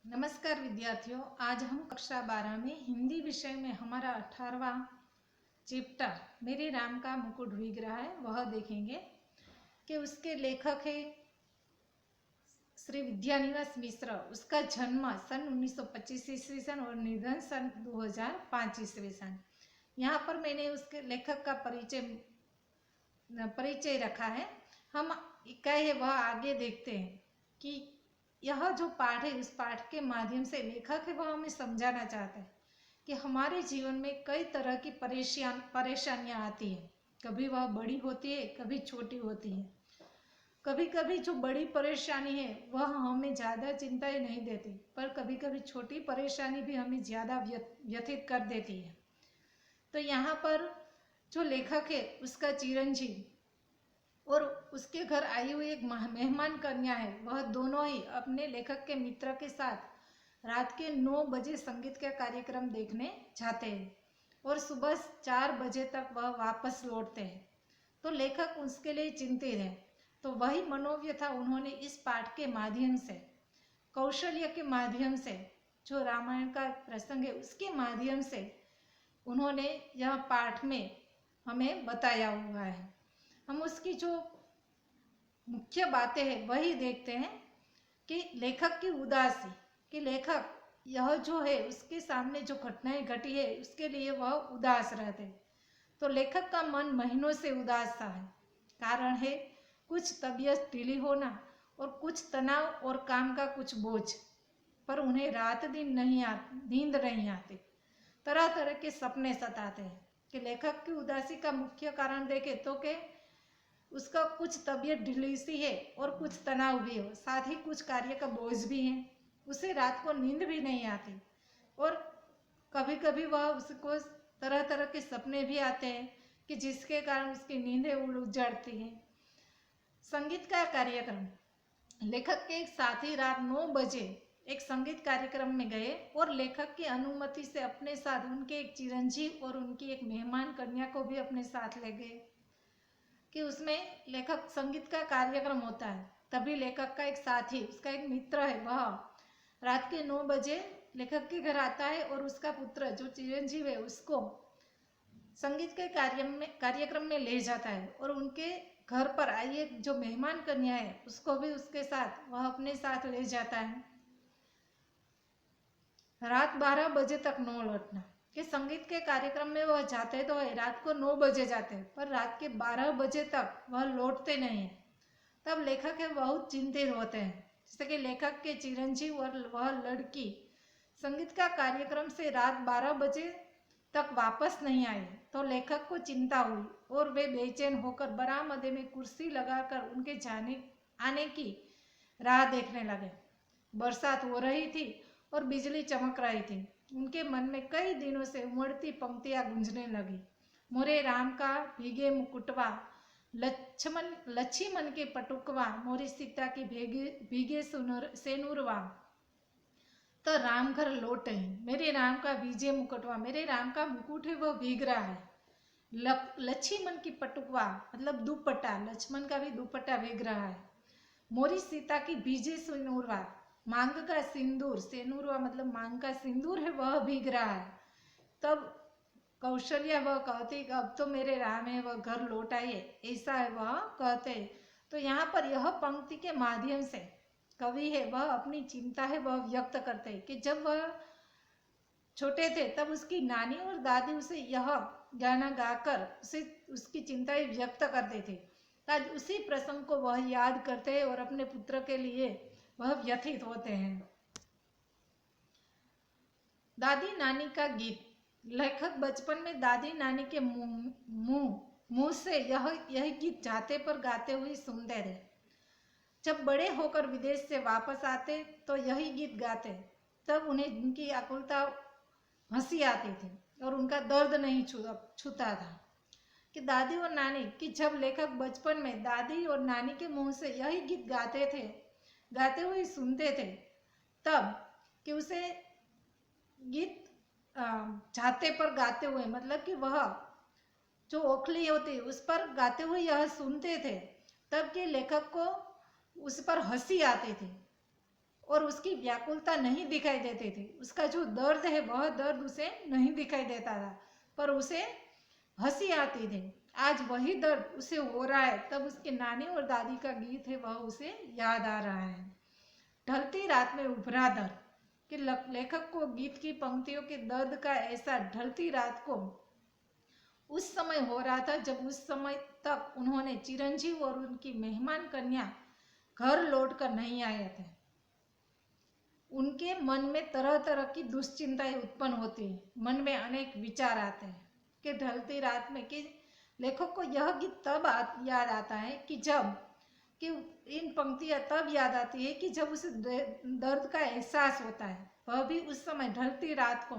नमस्कार विद्यार्थियों, आज हम कक्षा 12 में हिंदी विषय में हमारा 18वां चैप्टर मेरे राम का मुकुट भीग रहा है वह देखेंगे कि उसके लेखक है श्री विद्यानिवास मिश्र। उसका जन्म सन 1925 ईस्वी सन और निधन सन 2005 ईस्वी सन। यहाँ पर मैंने उसके लेखक का परिचय रखा है। हम क्या है वह आगे देखते हैं कि यह जो पाठ है उस पाठ के माध्यम से लेखक है वह हमें समझाना चाहता है कि हमारे जीवन में कई तरह की परेशानियां आती हैं। कभी वह बड़ी होती है, कभी छोटी होती है। कभी कभी जो बड़ी परेशानी है वह हमें ज़्यादा चिंताएं नहीं देती, पर कभी कभी छोटी परेशानी भी हमें ज़्यादा व्यथित कर देती है। तो यहाँ पर जो लेखक है उसका चिरंजीव और उसके घर आई हुई एक मेहमान कन्या है, वह दोनों ही अपने लेखक के मित्र के साथ रात के 9 बजे संगीत का कार्यक्रम देखने जाते हैं और सुबह 4 बजे तक वह वापस लौटते हैं। तो लेखक उसके लिए चिंतित है। तो वही मनोव्यथा उन्होंने इस पाठ के माध्यम से, कौशल्य के माध्यम से, जो रामायण का प्रसंग है उसके माध्यम से उन्होंने यह पाठ में हमें बताया हुआ है। हम उसकी जो मुख्य बातें हैं वही देखते हैं कि लेखक की उदासी, कि लेखक यह जो है उसके सामने जो घटनाएं घटी है उसके लिए वह उदास रहते हैं। तो लेखक का मन महीनों से उदास सा है। कारण है कुछ तबीयत ढीली होना और कुछ तनाव और काम का कुछ बोझ, पर उन्हें रात दिन नींद नहीं आती। तरह तरह के सपने सताते हैं। कि लेखक की उदासी का मुख्य कारण देखे तो कि उसका कुछ तबीयत ढीली सी है और कुछ तनाव भी हो, साथ ही कुछ कार्य का बोझ भी है। उसे रात को नींद भी नहीं आती और कभी कभी वह उसको तरह तरह के सपने भी आते हैं कि जिसके कारण उसकी नींदें उजड़ती हैं। संगीत का कार्यक्रम, लेखक के एक साथी रात 9 बजे एक संगीत कार्यक्रम में गए और लेखक की अनुमति से अपने साथ उनके एक चिरंजीव और उनकी एक मेहमान कन्या को भी अपने साथ ले गए। कि उसमें लेखक संगीत का कार्यक्रम होता है, तभी लेखक का एक साथी, उसका एक मित्र है, वह रात के 9 बजे लेखक के घर आता है और उसका पुत्र जो चिरंजीव है उसको संगीत के कार्यक्रम में ले जाता है और उनके घर पर आई एक जो मेहमान कन्या है उसको भी उसके साथ वह अपने साथ ले जाता है। रात 12 बजे तक न लौटना, कि संगीत के कार्यक्रम में वह जाते तो है, रात को 9 बजे जाते हैं, पर रात के 12 बजे तक वह लौटते नहीं है। तब लेखक है बहुत चिंतित होते हैं, जैसे कि लेखक के चिरंजीव और वह लड़की संगीत का कार्यक्रम से रात 12 बजे तक वापस नहीं आए। तो लेखक को चिंता हुई और वे बेचैन होकर बरामदे में कुर्सी लगाकर उनके जाने आने की राह देखने लगे। बरसात हो रही थी और बिजली चमक रही थी। उनके मन में कई दिनों से उमड़ती पंक्तियां गूंजने लगी। मोरे राम का भीगे मुकुटवा, लक्ष्मण के पटुकवा, मोरी सीता की भीगे सेनुरवा, तो राम घर लौटे, मेरे राम का भीगे मुकुटवा, मेरे राम का मुकुट है वह भीग रहा है। लक्ष्मण की पटुकवा मतलब दुपट्टा, लक्ष्मण का भी दुपट्टा भीग रहा है। मोरी सीता की भीजे सिंदूरवा, मांग का सिंदूर, सेनुरवा मतलब मांग का सिंदूर है वह भीग रहा है। तब कौशल्या वह कहती कि अब तो मेरे राम है वह घर लौट आइए, ऐसा है वह कहते। तो यहाँ पर यह पंक्ति के माध्यम से कवि है वह अपनी चिंता है वह व्यक्त करते हैं कि जब वह छोटे थे तब उसकी नानी और दादी उसे यह गाना गाकर उसे उसकी चिंताएं व्यक्त करते थे। आज उसी प्रसंग को वह याद करते हैं और अपने पुत्र के लिए वह व्यथित होते हैं। दादी नानी का गीत, लेखक बचपन में दादी नानी के मुंह से यह गीत जाते पर गाते हुए सुनते थे। जब बड़े होकर विदेश से वापस आते तो यही गीत गाते, तब उन्हें उनकी आकुलता हंसी आती थी और उनका दर्द नहीं छूता था। कि दादी और नानी, कि जब लेखक बचपन में दादी और नानी के मुंह से यही गीत गाते हुए सुनते थे, तब कि उसे गीत जाते पर गाते हुए मतलब कि वह जो ओखली होती उस पर गाते हुए यह सुनते थे, तब के लेखक को उस पर हंसी आती थी और उसकी व्याकुलता नहीं दिखाई देती थी। उसका जो दर्द है वह दर्द उसे नहीं दिखाई देता था, पर उसे हंसी आती थी। आज वही दर्द उसे हो रहा है, तब उसकी नानी और दादी का गीत है वह उसे याद आ रहा है। ढलती रात में उभरा दर्द, कि लेखक को गीत की पंक्तियों के दर्द का ऐसा ढलती रात को उस समय हो रहा था जब उस समय तक उन्होंने चिरंजीव और उनकी मेहमान कन्या घर लौटकर नहीं आए थे। उनके मन में तरह तरह की दुश्चिंताएं उत्पन्न होती है, मन में अनेक विचार आते हैं कि ढलती रात में, कि लेखक को यह गीत तब याद आता है कि जब कि इन पंक्तियां तब याद आती है कि जब उसे दर्द का एहसास होता है, वह भी उस समय ढलती रात को,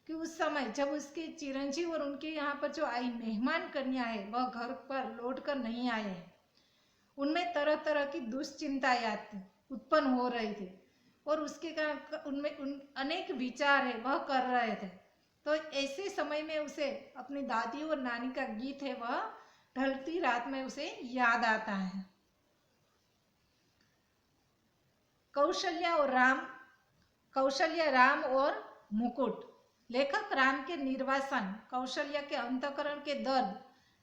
कि उस समय जब उसके चिरंजीव और उनके यहाँ पर जो आई मेहमान कन्या है वह घर पर लौट कर नहीं आए हैं। उनमें तरह तरह की दुश्चिंताएं उत्पन्न हो रही थी और उसके कारण उनमें अनेक विचार है वह कर रहे थे। तो ऐसे समय में उसे अपनी दादी और नानी का गीत है वह ढलती रात में उसे याद आता है। कौशल्या, राम और मुकुट। लेखक राम के निर्वासन, कौशल्या के अंतःकरण के दर्द,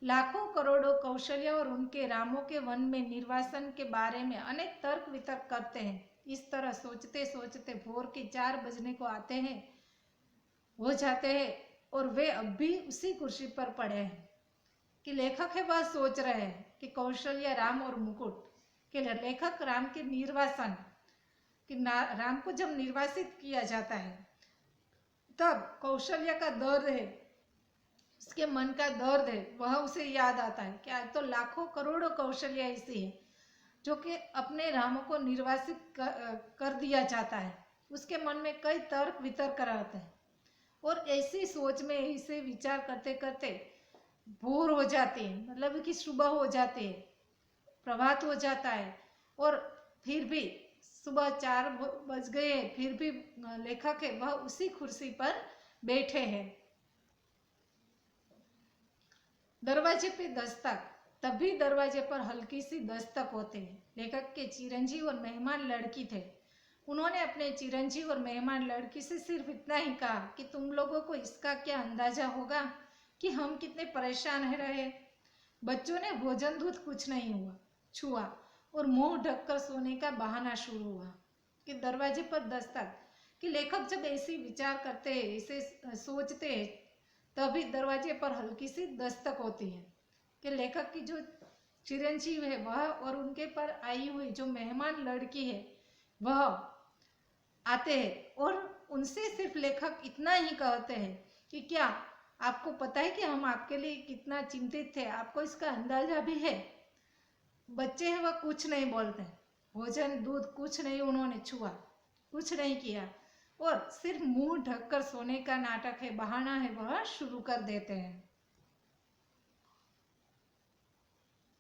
लाखों करोड़ों कौशल्या और उनके रामों के वन में निर्वासन के बारे में अनेक तर्क वितर्क करते हैं। इस तरह सोचते सोचते भोर के 4 बजने को हो जाते हैं और वे अब भी उसी कुर्सी पर पड़े हैं। कि लेखक है वह सोच रहे हैं कि कौशल्या, राम और मुकुट, कि लेखक राम के निर्वासन, कि राम को जब निर्वासित किया जाता है तब कौशल्या का दर्द है, उसके मन का दर्द है वह उसे याद आता है कि आज तो लाखों करोड़ों कौशल्या ऐसी है जो कि अपने राम को निर्वासित कर दिया जाता है। उसके मन में कई तर्क वितर्क रहते हैं और ऐसी सोच में इसे विचार करते करते भोर हो जाती है, मतलब कि सुबह हो जाती है, प्रभात हो जाता है और फिर भी सुबह 4 बज गए, फिर भी लेखक है वह उसी कुर्सी पर बैठे हैं। दरवाजे पे दस्तक, तभी दरवाजे पर हल्की सी दस्तक होती है। लेखक के चिरंजीव और मेहमान लड़की थे। उन्होंने अपने चिरंजीव और मेहमान लड़की से सिर्फ इतना ही कहा कि तुम लोगों को इसका क्या अंदाजा होगा कि हम कितने परेशान रहे। बच्चों ने भोजन दूध कुछ नहीं छुआ और मुंह ढककर सोने का बहाना शुरू हुआ। कि दरवाजे पर दस्तक, कि लेखक जब ऐसे विचार करते हैं, ऐसे सोचते हैं, तभी दरवाजे पर हल्की सी दस्तक होती है। कि लेखक की जो चिरंजीव है वह और उनके पर आई हुई जो मेहमान लड़की है वह आते हैं और उनसे सिर्फ लेखक इतना ही कहते हैं कि क्या आपको पता है कि हम आपके लिए कितना चिंतित थे, आपको इसका अंदाजा भी है। बच्चे हैं वह कुछ नहीं बोलते, भोजन दूध कुछ नहीं उन्होंने छुआ, कुछ नहीं किया और सिर्फ मुंह ढककर सोने का नाटक है, बहाना है, वह शुरू कर देते हैं।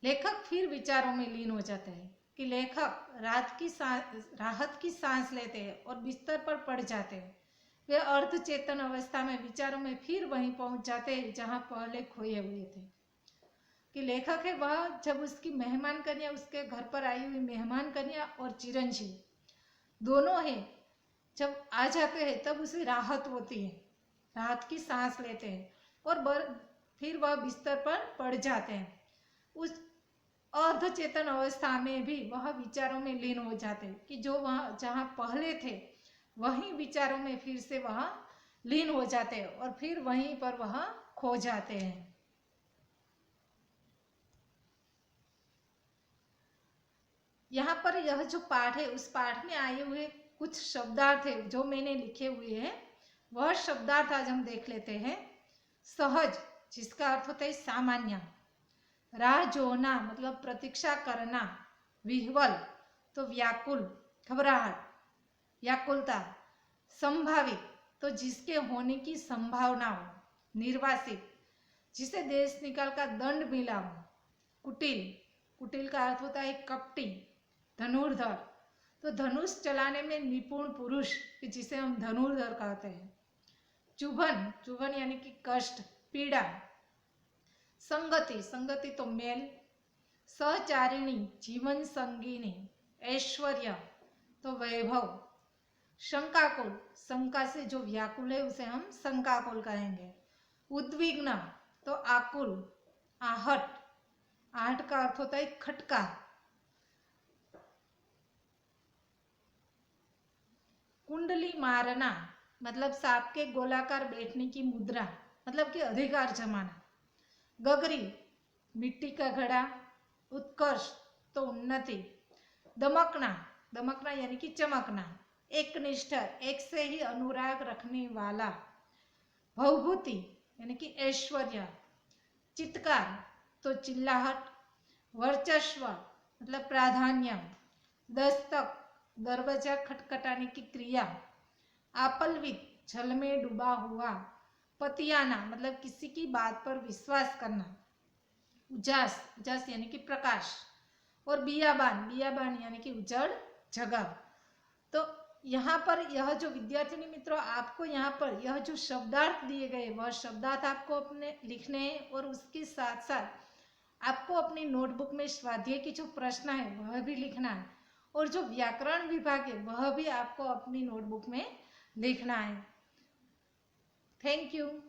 लेखक फिर विचारों में लीन हो जाते हैं कि लेखक राहत की सांस लेते हैं और बिस्तर पर पड़ जाते हैं। वे अर्धचेतन अवस्था में विचारों में फिर वहीं पहुंच जाते हैं जहां पहले खोए हुए थे। कि लेखक है वह जब उसकी मेहमान कन्या, उसके घर पर आई हुई मेहमान कन्या और चिरंजीव दोनों हैं, जब आ जाते हैं तब उसे राहत होती है, राहत की सांस लेते हैं और फिर वह बिस्तर पर पड़ जाते हैं। उस अर्धचेतन अवस्था में भी वह विचारों में लीन हो जाते हैं कि जो वह जहाँ पहले थे वहीं विचारों में फिर से वह लीन हो जाते हैं और फिर वहीं पर वह खो जाते हैं। यहाँ पर यह जो पाठ है उस पाठ में आए हुए कुछ शब्दार्थ है जो मैंने लिखे हुए हैं, वह शब्दार्थ आज हम देख लेते हैं। सहज, जिसका अर्थ होता है सामान्य। राह जोना मतलब प्रतीक्षा करना। विह्वल तो व्याकुल, घबराहट, व्याकुलता। संभावित तो जिसके होने की संभावना हो। निर्वासित, जिसे देश निकाल का दंड मिला हो। कुटिल, कुटिल का अर्थ होता है कपटी। धनुर्धर तो धनुष चलाने में निपुण पुरुष, जिसे हम धनुर्धर कहते हैं। चुभन, चुभन यानी कि कष्ट, पीड़ा। संगति, संगति तो मेल। सहचारिणी, जीवन संगिनी। ऐश्वर्य तो वैभव। शंकाकुल, शंका से जो व्याकुल है उसे हम शंकाकुल कहेंगे। उद्विग्न तो आकुल, आहट, आहट का अर्थ होता है खटका। कुंडली मारना मतलब सांप के गोलाकार बैठने की मुद्रा, मतलब कि अधिकार जमाना। गगरी, मिट्टी का घड़ा। उत्कर्ष तो उन्नति। दमकना, दमकना यानी कि चमकना। एकनिष्ठ, एक से ही अनुराग रखने वाला। भवभूति यानी कि ऐश्वर्य। चित्कार तो चिल्लाहट। वर्चस्व मतलब प्राधान्य। दस्तक, दरवाजा खटखटाने की क्रिया। आपलवित, जल में डूबा हुआ। पतियाना मतलब किसी की बात पर विश्वास करना। उजास, उजास यानी कि प्रकाश। और बियाबान, बियाबान यानी कि उजड़ जगह। तो यहाँ पर यह जो विद्यार्थिनी मित्रों आपको यहाँ पर यह जो शब्दार्थ दिए गए वह शब्दार्थ आपको अपने लिखने हैं और उसके साथ साथ आपको अपनी नोटबुक में स्वाध्याय की जो प्रश्न है वह भी लिखना है और जो व्याकरण विभाग है वह भी आपको अपनी नोटबुक में लिखना है। Thank you.